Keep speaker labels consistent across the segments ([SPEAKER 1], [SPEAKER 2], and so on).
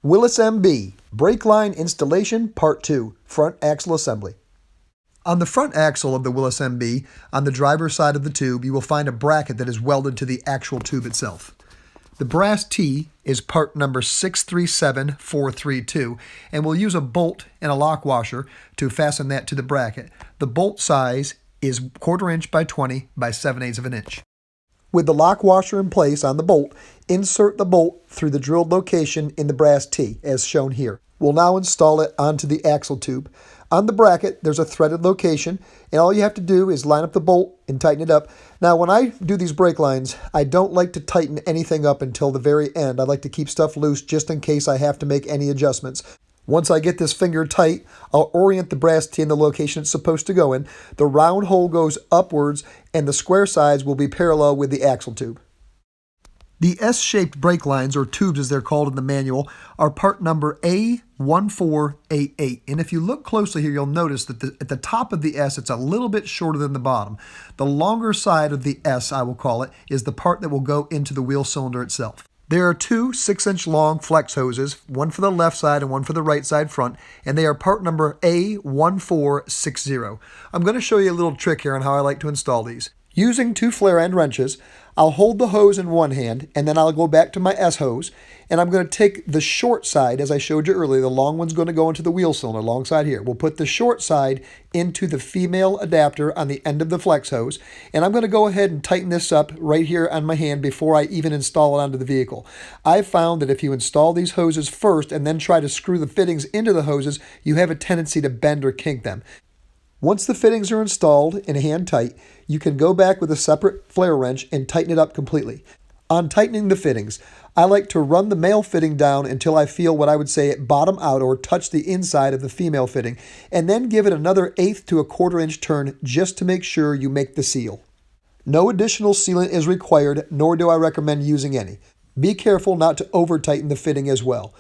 [SPEAKER 1] Willys MB, Brake Line Installation Part 2, Front Axle Assembly. On the front axle of the Willys MB, on the driver's side of the tube, you will find a bracket that is welded to the actual tube itself. The brass T is part number 637432, and we'll use a bolt and a lock washer to fasten that to the bracket. The bolt size is 1/4 inch by 20 by 7/8 of an inch. With the lock washer in place on the bolt, insert the bolt through the drilled location in the brass T, as shown here. We'll now install it onto the axle tube. On the bracket, there's a threaded location, and all you have to do is line up the bolt and tighten it up. Now, when I do these brake lines, I don't like to tighten anything up until the very end. I like to keep stuff loose just in case I have to make any adjustments. Once I get this finger tight, I'll orient the brass T in the location it's supposed to go in. The round hole goes upwards, and the square sides will be parallel with the axle tube. The S-shaped brake lines, or tubes as they're called in the manual, are part number A1488. And if you look closely here, you'll notice that at the top of the S, it's a little bit shorter than the bottom. The longer side of the S, I will call it, is the part that will go into the wheel cylinder itself. There are two 6-inch long flex hoses, one for the left side and one for the right side front, and they are part number A1460. I'm going to show you a little trick here on how I like to install these. Using two flare end wrenches, I'll hold the hose in one hand, and then I'll go back to my S hose, and I'm going to take the short side, as I showed you earlier. The long one's going to go into the wheel cylinder alongside here. We'll put the short side into the female adapter on the end of the flex hose, and I'm going to go ahead and tighten this up right here on my hand before I even install it onto the vehicle. I've found that if you install these hoses first and then try to screw the fittings into the hoses, you have a tendency to bend or kink them. Once the fittings are installed and hand tight, you can go back with a separate flare wrench and tighten it up completely. On tightening the fittings, I like to run the male fitting down until I feel what I would say it bottom out or touch the inside of the female fitting, and then give it another 1/8 to 1/4 inch turn just to make sure you make the seal. No additional sealant is required, nor do I recommend using any. Be careful not to over tighten the fitting as well.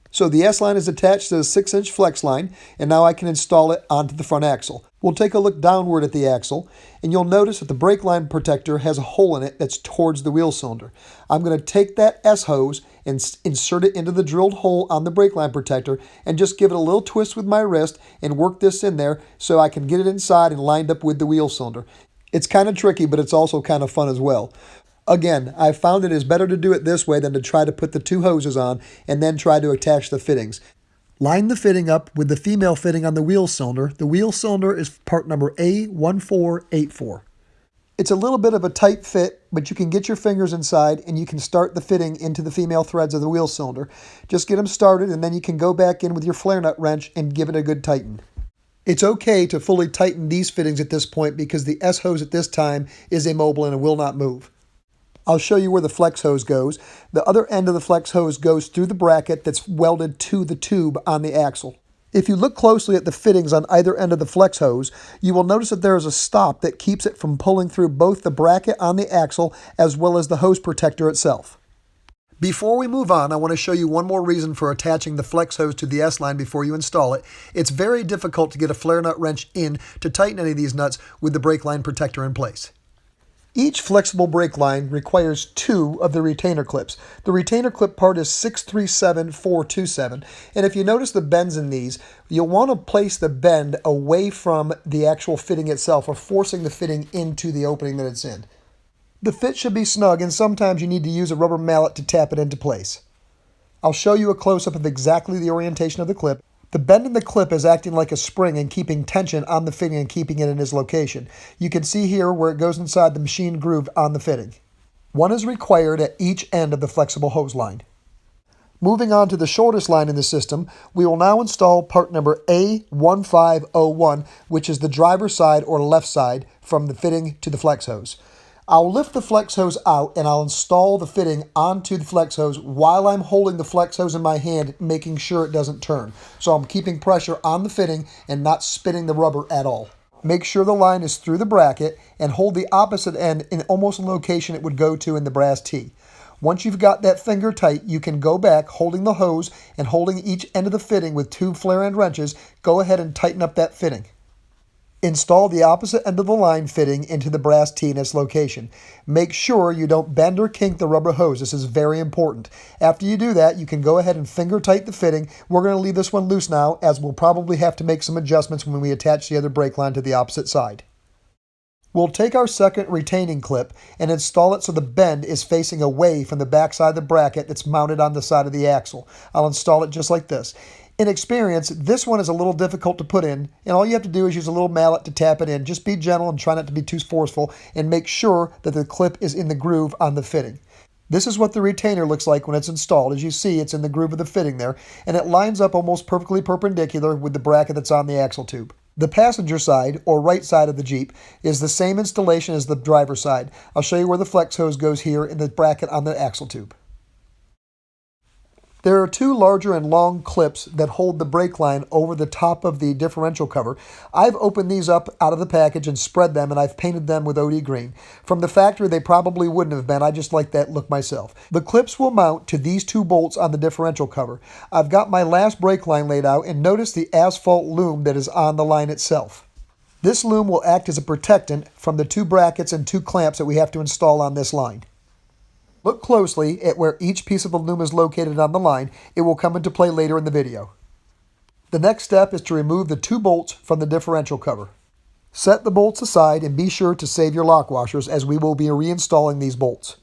[SPEAKER 1] So the S-line is attached to the 6-inch flex line, and now I can install it onto the front axle. We'll take a look downward at the axle, and you'll notice that the brake line protector has a hole in it that's towards the wheel cylinder. I'm going to take that S-hose and insert it into the drilled hole on the brake line protector and just give it a little twist with my wrist and work this in there so I can get it inside and lined up with the wheel cylinder. It's kind of tricky, but it's also kind of fun as well. Again, I found it is better to do it this way than to try to put the two hoses on and then try to attach the fittings. Line the fitting up with the female fitting on the wheel cylinder. The wheel cylinder is part number A1484. It's a little bit of a tight fit, but you can get your fingers inside and you can start the fitting into the female threads of the wheel cylinder. Just get them started, and then you can go back in with your flare nut wrench and give it a good tighten. It's okay to fully tighten these fittings at this point because the S-hose at this time is immobile and it will not move. I'll show you where the flex hose goes. The other end of the flex hose goes through the bracket that's welded to the tube on the axle. If you look closely at the fittings on either end of the flex hose, you will notice that there is a stop that keeps it from pulling through both the bracket on the axle as well as the hose protector itself. Before we move on, I want to show you one more reason for attaching the flex hose to the S-line before you install it. It's very difficult to get a flare nut wrench in to tighten any of these nuts with the brake line protector in place. Each flexible brake line requires 2 of the retainer clips. The retainer clip part is 637427, and if you notice the bends in these, you'll want to place the bend away from the actual fitting itself, or forcing the fitting into the opening that it's in. The fit should be snug, and sometimes you need to use a rubber mallet to tap it into place. I'll show you a close-up of exactly the orientation of the clip. The bend in the clip is acting like a spring and keeping tension on the fitting and keeping it in its location. You can see here where it goes inside the machine groove on the fitting. One is required at each end of the flexible hose line. Moving on to the shortest line in the system, we will now install part number A1501, which is the driver's side or left side from the fitting to the flex hose. I'll lift the flex hose out and I'll install the fitting onto the flex hose while I'm holding the flex hose in my hand, making sure it doesn't turn. So I'm keeping pressure on the fitting and not spinning the rubber at all. Make sure the line is through the bracket and hold the opposite end in almost the location it would go to in the brass T. Once you've got that finger tight, you can go back holding the hose and holding each end of the fitting with 2 flare end wrenches. Go ahead and tighten up that fitting. Install the opposite end of the line fitting into the brass T in its location. Make sure you don't bend or kink the rubber hose. This is very important. After you do that, you can go ahead and finger tight the fitting. We're going to leave this one loose now, as we'll probably have to make some adjustments when we attach the other brake line to the opposite side. We'll take our second retaining clip and install it so the bend is facing away from the back side of the bracket that's mounted on the side of the axle. I'll install it just like this. In experience, this one is a little difficult to put in, and all you have to do is use a little mallet to tap it in. Just be gentle and try not to be too forceful, and make sure that the clip is in the groove on the fitting. This is what the retainer looks like when it's installed. As you see, it's in the groove of the fitting there, and it lines up almost perfectly perpendicular with the bracket that's on the axle tube. The passenger side, or right side of the Jeep, is the same installation as the driver's side. I'll show you where the flex hose goes here in the bracket on the axle tube. There are two larger and long clips that hold the brake line over the top of the differential cover. I've opened these up out of the package and spread them, and I've painted them with OD green. From the factory, they probably wouldn't have been. I just like that look myself. The clips will mount to these two bolts on the differential cover. I've got my last brake line laid out, and notice the asphalt loom that is on the line itself. This loom will act as a protectant from the two brackets and two clamps that we have to install on this line. Look closely at where each piece of the loom is located on the line. It will come into play later in the video. The next step is to remove the two bolts from the differential cover. Set the bolts aside and be sure to save your lock washers, as we will be reinstalling these bolts.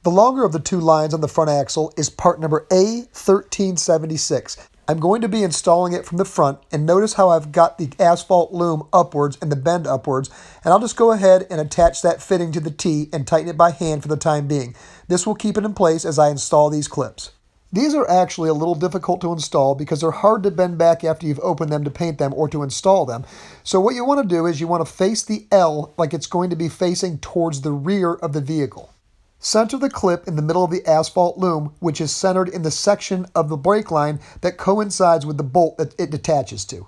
[SPEAKER 1] The longer of the two lines on the front axle is part number A1376. I'm going to be installing it from the front, and notice how I've got the asphalt loom upwards and the bend upwards, and I'll just go ahead and attach that fitting to the T and tighten it by hand for the time being. This will keep it in place as I install these clips. These are actually a little difficult to install because they're hard to bend back after you've opened them to paint them or to install them. So what you want to do is you want to face the L like it's going to be facing towards the rear of the vehicle. Center the clip in the middle of the asphalt loom, which is centered in the section of the brake line that coincides with the bolt that it attaches to.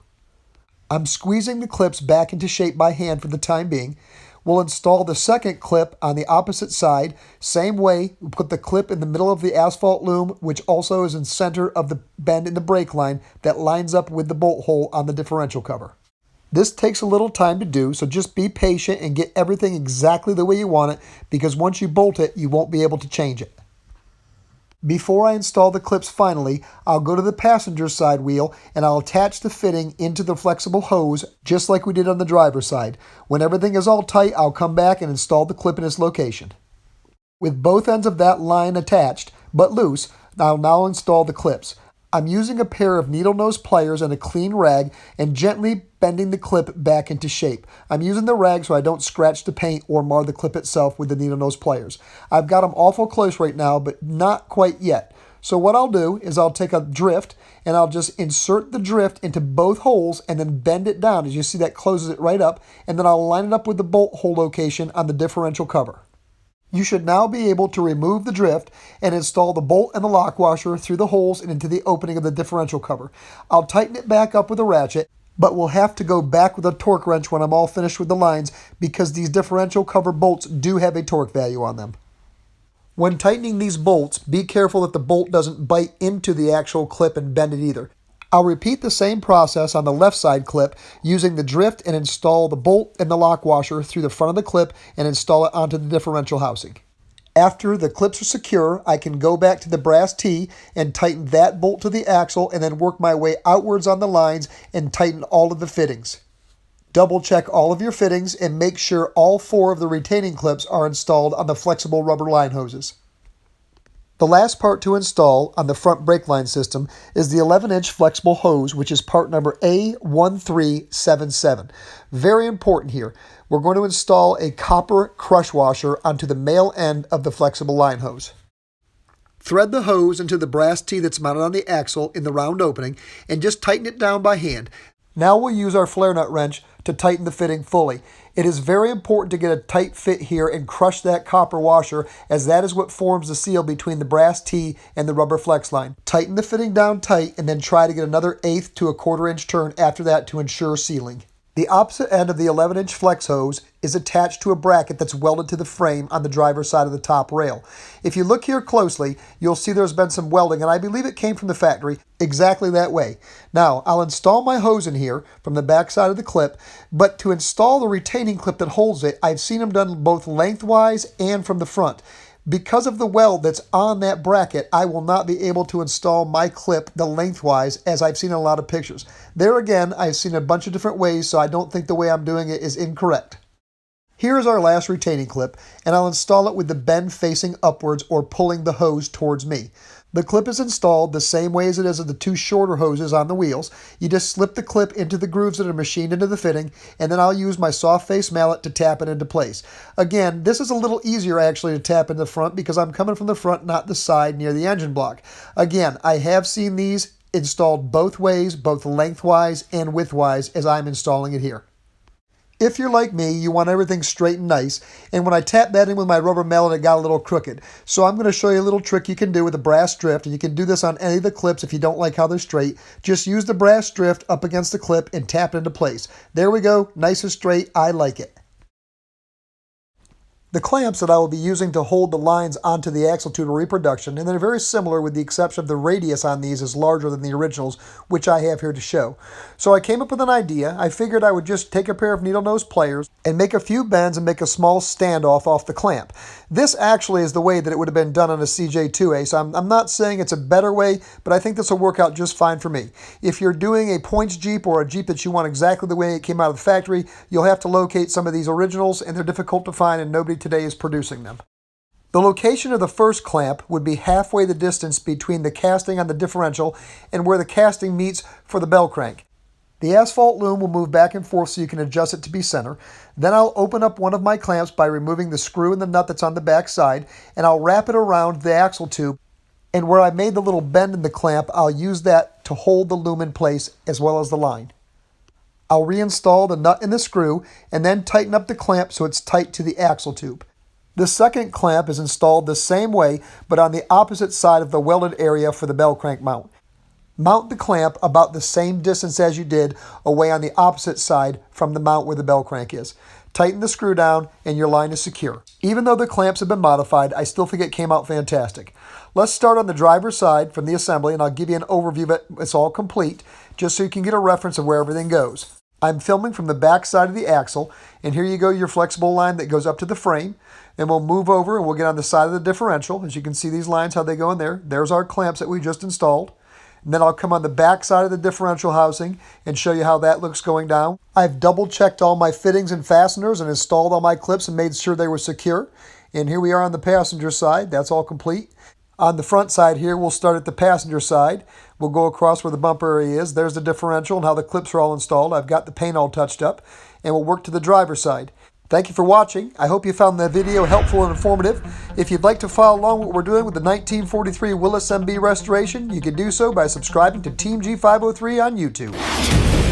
[SPEAKER 1] I'm squeezing the clips back into shape by hand for the time being. We'll install the second clip on the opposite side. Same way, we'll put the clip in the middle of the asphalt loom, which also is in center of the bend in the brake line that lines up with the bolt hole on the differential cover. This takes a little time to do, so just be patient and get everything exactly the way you want it, because once you bolt it, you won't be able to change it. Before I install the clips finally, I'll go to the passenger side wheel and I'll attach the fitting into the flexible hose just like we did on the driver's side. When everything is all tight, I'll come back and install the clip in its location. With both ends of that line attached, but loose, I'll now install the clips. I'm using a pair of needle nose pliers and a clean rag and gently bending the clip back into shape. I'm using the rag so I don't scratch the paint or mar the clip itself with the needle nose pliers. I've got them awful close right now, but not quite yet. So what I'll do is I'll take a drift and I'll just insert the drift into both holes and then bend it down. As you see, that closes it right up, and then I'll line it up with the bolt hole location on the differential cover. You should now be able to remove the drift and install the bolt and the lock washer through the holes and into the opening of the differential cover. I'll tighten it back up with a ratchet, but we'll have to go back with a torque wrench when I'm all finished with the lines because these differential cover bolts do have a torque value on them. When tightening these bolts, be careful that the bolt doesn't bite into the actual clip and bend it either. I'll repeat the same process on the left side clip using the drift and install the bolt and the lock washer through the front of the clip and install it onto the differential housing. After the clips are secure, I can go back to the brass T and tighten that bolt to the axle and then work my way outwards on the lines and tighten all of the fittings. Double check all of your fittings and make sure all 4 of the retaining clips are installed on the flexible rubber line hoses. The last part to install on the front brake line system is the 11-inch flexible hose, which is part number A1377. Very important here. We're going to install a copper crush washer onto the male end of the flexible line hose. Thread the hose into the brass T that's mounted on the axle in the round opening and just tighten it down by hand. Now we'll use our flare nut wrench to tighten the fitting fully. It is very important to get a tight fit here and crush that copper washer, as that is what forms the seal between the brass T and the rubber flex line. Tighten the fitting down tight and then try to get another 1/8 to 1/4 inch turn after that to ensure sealing. The opposite end of the 11-inch flex hose is attached to a bracket that's welded to the frame on the driver's side of the top rail. If you look here closely, you'll see there's been some welding, and I believe it came from the factory exactly that way. Now, I'll install my hose in here from the back side of the clip, but to install the retaining clip that holds it, I've seen them done both lengthwise and from the front. Because of the weld that's on that bracket, I will not be able to install my clip the lengthwise as I've seen in a lot of pictures. There again, I've seen a bunch of different ways, so I don't think the way I'm doing it is incorrect. Here is our last retaining clip, and I'll install it with the bend facing upwards or pulling the hose towards me. The clip is installed the same way as it is of the two shorter hoses on the wheels. You just slip the clip into the grooves that are machined into the fitting, and then I'll use my soft face mallet to tap it into place. Again, this is a little easier actually to tap in the front because I'm coming from the front, not the side near the engine block. Again, I have seen these installed both ways, both lengthwise and widthwise, as I'm installing it here. If you're like me, you want everything straight and nice, and when I tapped that in with my rubber mallet, it got a little crooked. So I'm going to show you a little trick you can do with a brass drift, and you can do this on any of the clips if you don't like how they're straight. Just use the brass drift up against the clip and tap it into place. There we go, nice and straight. I like it. The clamps that I will be using to hold the lines onto the axle tube are reproduction, and they're very similar with the exception of the radius on these is larger than the originals, which I have here to show. So I came up with an idea. I figured I would just take a pair of needle nose pliers and make a few bends and make a small standoff off the clamp. This actually is the way that it would have been done on a CJ2A, so I'm not saying it's a better way, but I think this will work out just fine for me. If you're doing a points Jeep or a Jeep that you want exactly the way it came out of the factory, you'll have to locate some of these originals, and they're difficult to find, and nobody today is producing them. The location of the first clamp would be halfway the distance between the casting on the differential and where the casting meets for the bell crank. The asphalt loom will move back and forth so you can adjust it to be center. Then I'll open up one of my clamps by removing the screw and the nut that's on the back side, and I'll wrap it around the axle tube, and where I made the little bend in the clamp, I'll use that to hold the loom in place as well as the line. I'll reinstall the nut and the screw and then tighten up the clamp so it's tight to the axle tube. The second clamp is installed the same way, but on the opposite side of the welded area for the bell crank mount. Mount the clamp about the same distance as you did away on the opposite side from the mount where the bell crank is. Tighten the screw down and your line is secure. Even though the clamps have been modified, I still think it came out fantastic. Let's start on the driver's side from the assembly, and I'll give you an overview of it. It's all complete, just so you can get a reference of where everything goes. I'm filming from the back side of the axle, and here you go, your flexible line that goes up to the frame. Then we'll move over and we'll get on the side of the differential. As you can see these lines, how they go in there. There's our clamps that we just installed. And then I'll come on the back side of the differential housing and show you how that looks going down. I've double checked all my fittings and fasteners and installed all my clips and made sure they were secure. And here we are on the passenger side. That's all complete. On the front side here, we'll start at the passenger side. We'll go across where the bumper area is. There's the differential and how the clips are all installed. I've got the paint all touched up. And we'll work to the driver's side. Thank you for watching. I hope you found the video helpful and informative. If you'd like to follow along what we're doing with the 1943 Willys MB restoration, you can do so by subscribing to Team G503 on YouTube.